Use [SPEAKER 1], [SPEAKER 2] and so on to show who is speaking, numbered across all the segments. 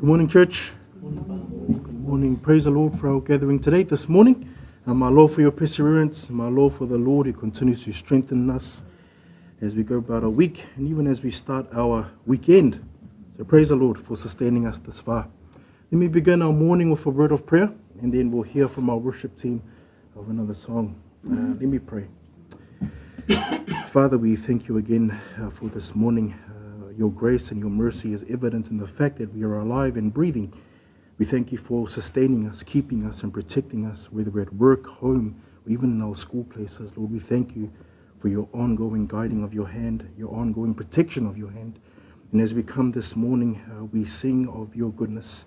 [SPEAKER 1] morning, church. Good morning. Praise the Lord for our gathering today, this morning. My Lord, for your perseverance. My Lord, for the Lord who continues to strengthen us as we go about our week and even as we start our weekend. So praise the Lord for sustaining us this far. Let me begin our morning with a word of prayer, and then we'll hear from our worship team of another song. Let me pray. Father, we thank you again for this morning. Your grace and your mercy is evident in the fact that we are alive and breathing. We thank you for sustaining us, keeping us, and protecting us, whether we're at work, home, or even in our school places. Lord, we thank you for your ongoing guiding of your hand, your ongoing protection of your hand. And as we come this morning, we sing of your goodness.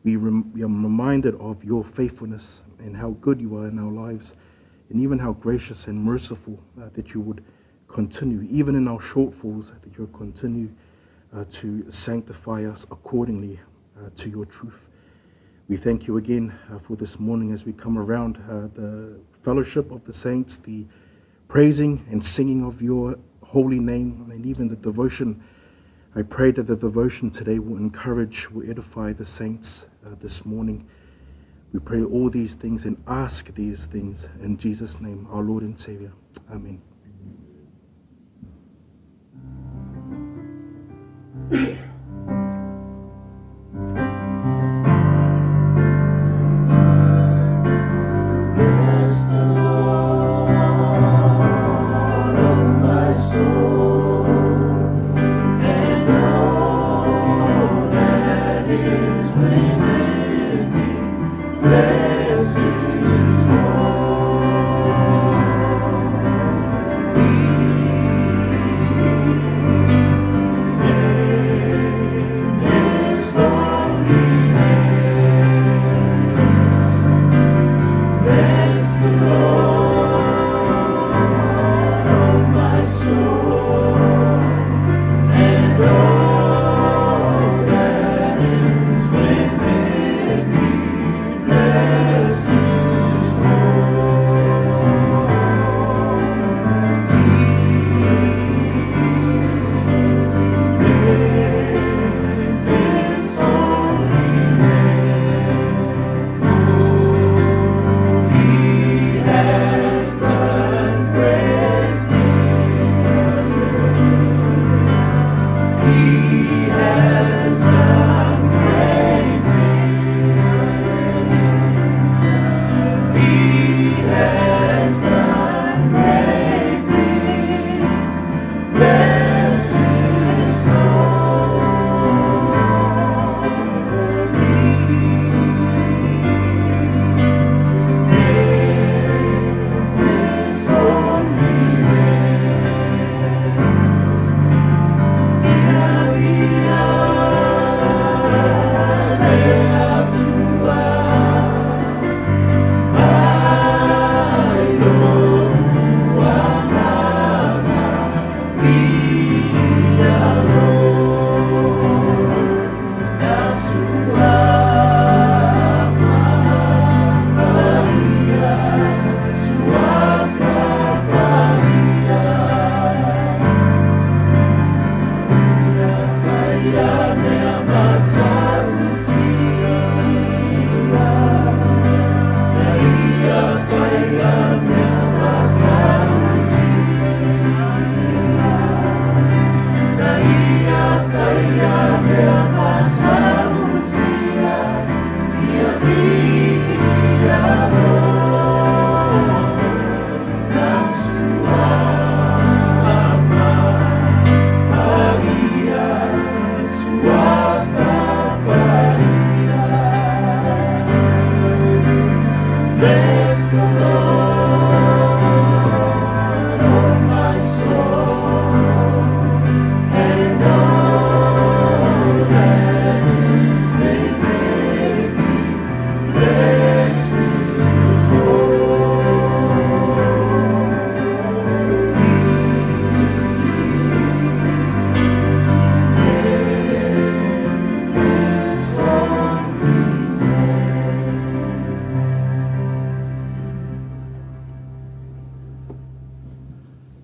[SPEAKER 1] We are reminded of your faithfulness and how good you are in our lives, and even how gracious and merciful that you would continue, even in our shortfalls, that you would continue to sanctify us accordingly to your truth. We thank you again for this morning as we come around the fellowship of the saints, the praising and singing of your holy name, and even the devotion. I pray that the devotion today will encourage, will edify the saints this morning. We pray all these things and ask these things in Jesus' name, our Lord and Savior. Amen.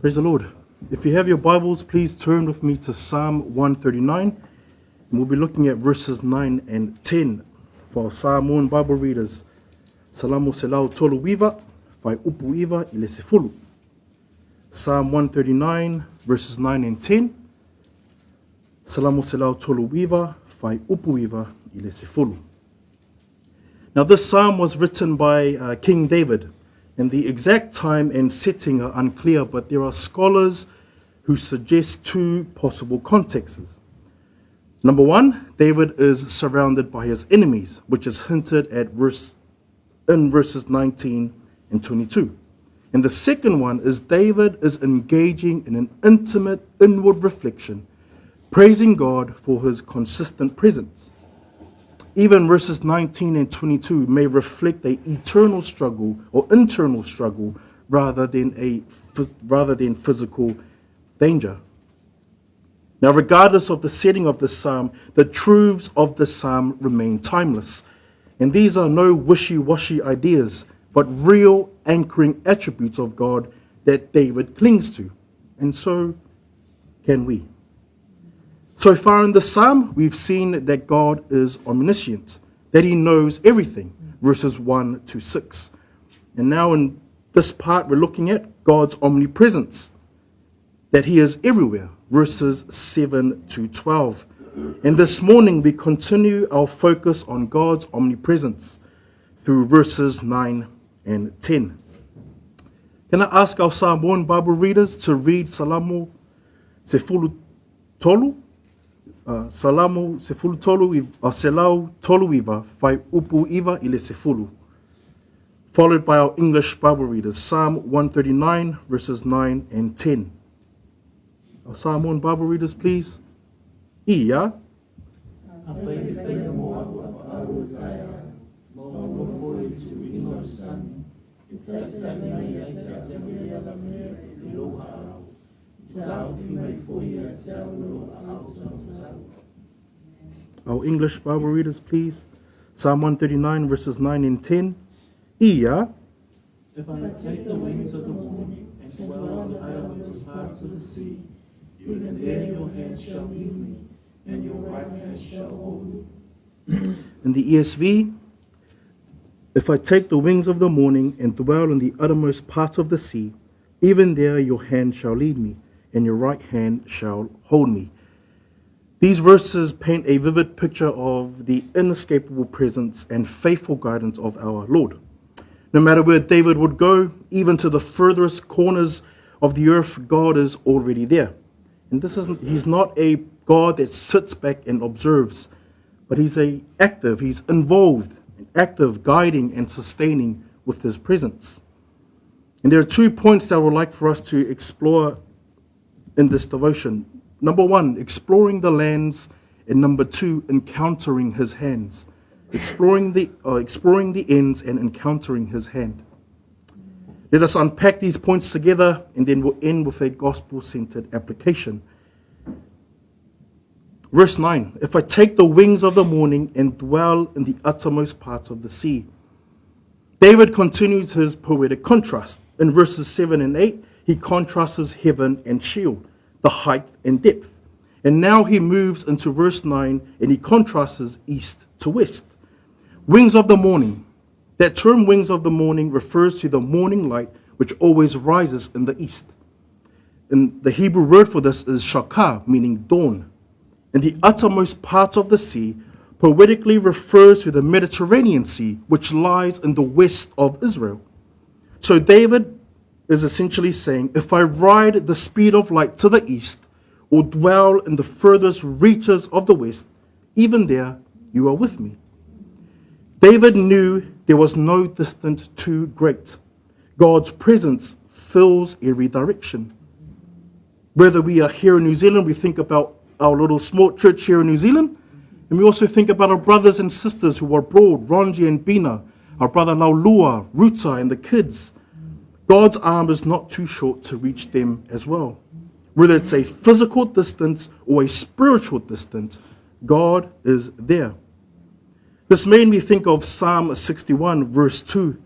[SPEAKER 1] Praise the Lord. If you have your Bibles, please turn with me to Psalm 139. We'll be looking at verses 9 and 10 for our Samoan Bible readers. Salamo se lau tolu wiva, whai upu iwa I le se fulu. Psalm 139, verses 9 and 10. Salamo se lau tolu wiva, whai upu iwa I le se fulu. Now this psalm was written by King David, and the exact time and setting are unclear, but there are scholars who suggest two possible contexts. Number one, David is surrounded by his enemies, which is hinted at in verses 19 and 22. And the second one is David is engaging in an intimate inward reflection, praising God for his consistent presence. Even verses 19 and 22 may reflect an eternal struggle or internal struggle rather than physical danger. Now, regardless of the setting of the psalm, the truths of the psalm remain timeless. And these are no wishy-washy ideas, but real anchoring attributes of God that David clings to. And so can we. So far in the psalm, we've seen that God is omniscient, that he knows everything, verses 1 to 6. And now in this part, we're looking at God's omnipresence, that he is everywhere, verses 7 to 12. And this morning we continue our focus on God's omnipresence through verses 9 and 10. Can I ask our Samoan Bible readers to read Salamo Sefulu Tolu? Salamo Sefulu Tolu, Selau Tolu Iwa, Whai Upu Iwa I le Sefulu. Followed by our English Bible readers, Psalm 139, verses 9 and 10. Our Samoan Bible readers, please. Ia. Our English Bible readers, please. Psalm 139, verses 9 and 10. Ia.
[SPEAKER 2] If I take the wings of the morning and dwell on the uttermost parts of the sea, even there your hand shall lead me, and your right hand shall hold me.
[SPEAKER 1] In the ESV, if I take the wings of the morning and dwell in the uttermost parts of the sea, even there your hand shall lead me, and your right hand shall hold me. These verses paint a vivid picture of the inescapable presence and faithful guidance of our Lord. No matter where David would go, even to the furthest corners of the earth, God is already there. And he's not a God that sits back and observes, but he's involved, active, guiding and sustaining with his presence. And there are 2 points that I would like for us to explore in this devotion. Number one, exploring the lands, and number two, encountering his hands. Exploring the ends and encountering his hand. Let us unpack these points together, and then we'll end with a gospel-centered application. Verse 9, if I take the wings of the morning and dwell in the uttermost parts of the sea. David continues his poetic contrast. In verses 7 and 8, he contrasts heaven and Sheol, the height and depth. And now he moves into verse 9, and he contrasts east to west. Wings of the morning. That term, wings of the morning, refers to the morning light which always rises in the east. And the Hebrew word for this is shakah, meaning dawn. And the uttermost part of the sea poetically refers to the Mediterranean Sea, which lies in the west of Israel. So David is essentially saying, if I ride the speed of light to the east, or dwell in the furthest reaches of the west, even there you are with me. David knew there was no distance too great. God's presence fills every direction. Whether we are here in New Zealand, we think about our little small church here in New Zealand, and we also think about our brothers and sisters who are abroad, Ronji and Bina, our brother Laulua, Ruta, and the kids. God's arm is not too short to reach them as well. Whether it's a physical distance or a spiritual distance, God is there. This made me think of Psalm 61, verse 2,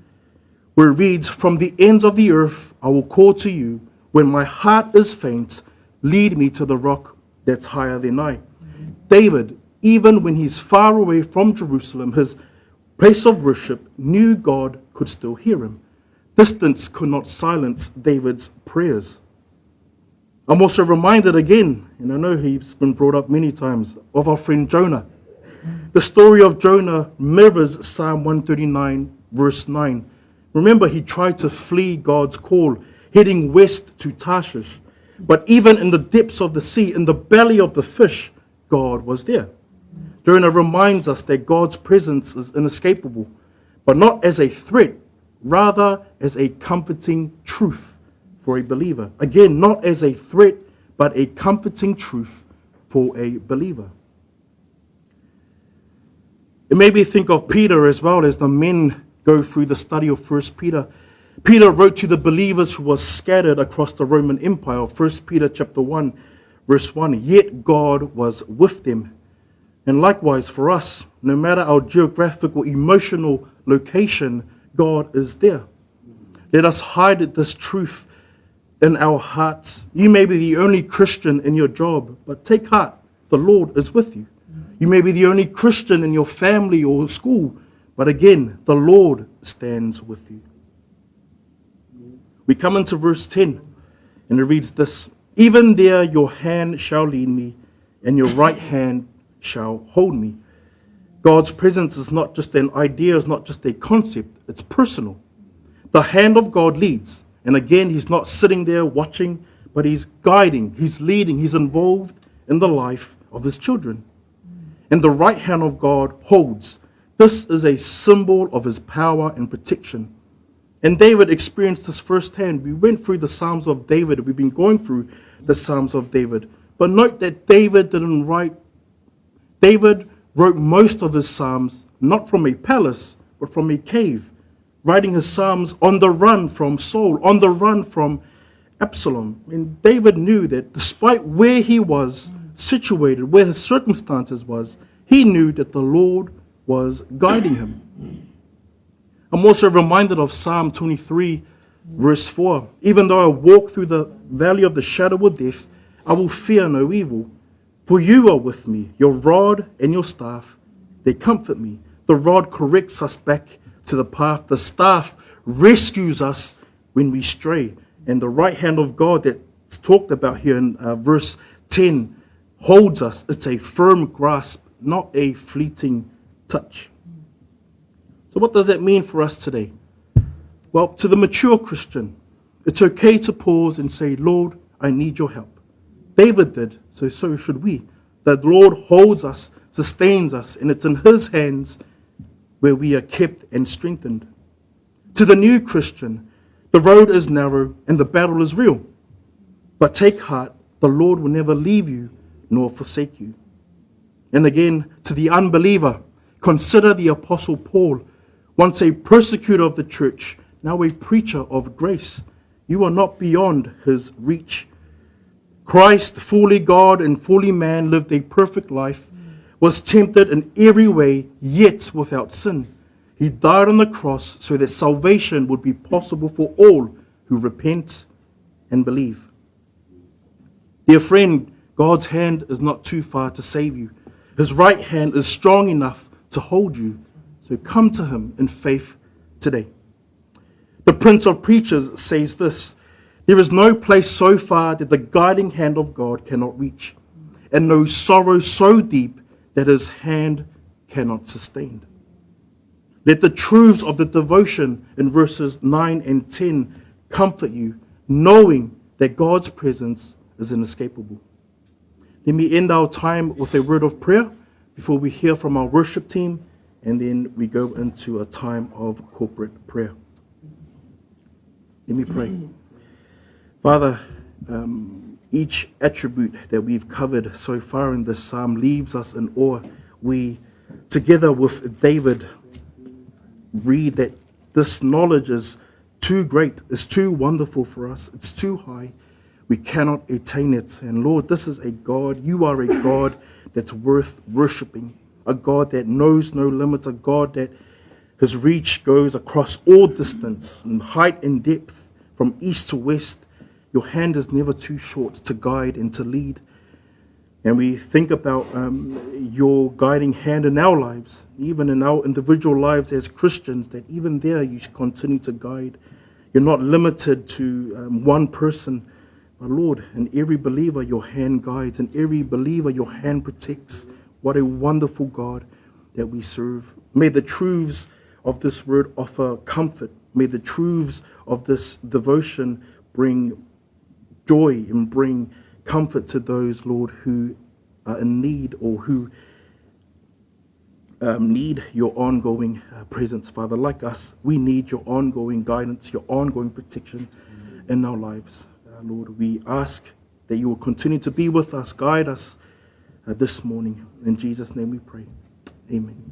[SPEAKER 1] where it reads, from the ends of the earth I will call to you. When my heart is faint, lead me to the rock that's higher than I. David, even when he's far away from Jerusalem, his place of worship, knew God could still hear him. Distance could not silence David's prayers. I'm also reminded again, and I know he's been brought up many times, of our friend Jonah. The story of Jonah mirrors Psalm 139, verse 9. Remember, he tried to flee God's call, heading west to Tarshish. But even in the depths of the sea, in the belly of the fish, God was there. Jonah reminds us that God's presence is inescapable, but not as a threat, rather as a comforting truth for a believer. Again, not as a threat, but a comforting truth for a believer. It made me think of Peter as well as the men go through the study of 1 Peter. Peter wrote to the believers who were scattered across the Roman Empire. 1 Peter chapter 1, verse 1, yet God was with them. And likewise for us, no matter our geographical, emotional location, God is there. Let us hide this truth in our hearts. You may be the only Christian in your job, but take heart, the Lord is with you. You may be the only Christian in your family or school, but again, the Lord stands with you. We come into verse 10, and it reads this, even there your hand shall lead me, and your right hand shall hold me. God's presence is not just an idea, it's not just a concept, it's personal. The hand of God leads, and again, he's not sitting there watching, but he's guiding, he's leading, he's involved in the life of his children. And the right hand of God holds. This is a symbol of his power and protection. And David experienced this firsthand. We went through the Psalms of David. We've been going through the Psalms of David. But note that David wrote most of his Psalms not from a palace, but from a cave, writing his Psalms on the run from Saul, on the run from Absalom. And David knew that despite where he was situated, where his circumstances was, he knew that the Lord was guiding him. I'm also reminded of Psalm 23, verse 4. Even though I walk through the valley of the shadow of death, I will fear no evil. For you are with me, your rod and your staff, they comfort me. The rod corrects us back to the path. The staff rescues us when we stray. And the right hand of God that's talked about here in verse 10 holds us. It's a firm grasp, not a fleeting touch. So what does that mean for us today? Well, to the mature Christian, it's okay to pause and say, Lord, I need your help. David did, so should we. The Lord holds us, sustains us, and it's in his hands where we are kept and strengthened. To the new Christian, the road is narrow and the battle is real. But take heart, the Lord will never leave you nor forsake you. And again, to the unbeliever, consider the Apostle Paul, once a persecutor of the church, now a preacher of grace. You are not beyond his reach. Christ, fully God and fully man, lived a perfect life, was tempted in every way, yet without sin. He died on the cross so that salvation would be possible for all who repent and believe. Dear friend, God's hand is not too far to save you. His right hand is strong enough to hold you. So come to him in faith today. The Prince of Preachers says this, there is no place so far that the guiding hand of God cannot reach, and no sorrow so deep that his hand cannot sustain. Let the truths of the devotion in verses 9 and 10 comfort you, knowing that God's presence is inescapable. Let me end our time with a word of prayer before we hear from our worship team, and then we go into a time of corporate prayer. Let me pray. Father, each attribute that we've covered so far in this psalm leaves us in awe. We, together with David, read that this knowledge is too great, it's too wonderful for us, it's too high. We cannot attain it. And Lord, this is a God, you are a God that's worth worshiping, a God that knows no limits, a God that his reach goes across all distance, and height and depth, from east to west. Your hand is never too short to guide and to lead. And we think about your guiding hand in our lives, even in our individual lives as Christians, that even there you should continue to guide. You're not limited to one person, but Lord, in every believer your hand guides, in every believer your hand protects. What a wonderful God that we serve. May the truths of this word offer comfort. May the truths of this devotion bring joy and bring comfort to those, Lord, who are in need or who need your ongoing presence, Father. Like us, we need your ongoing guidance, your ongoing protection in our lives. Lord, we ask that you will continue to be with us, guide us this morning. In Jesus' name we pray. Amen.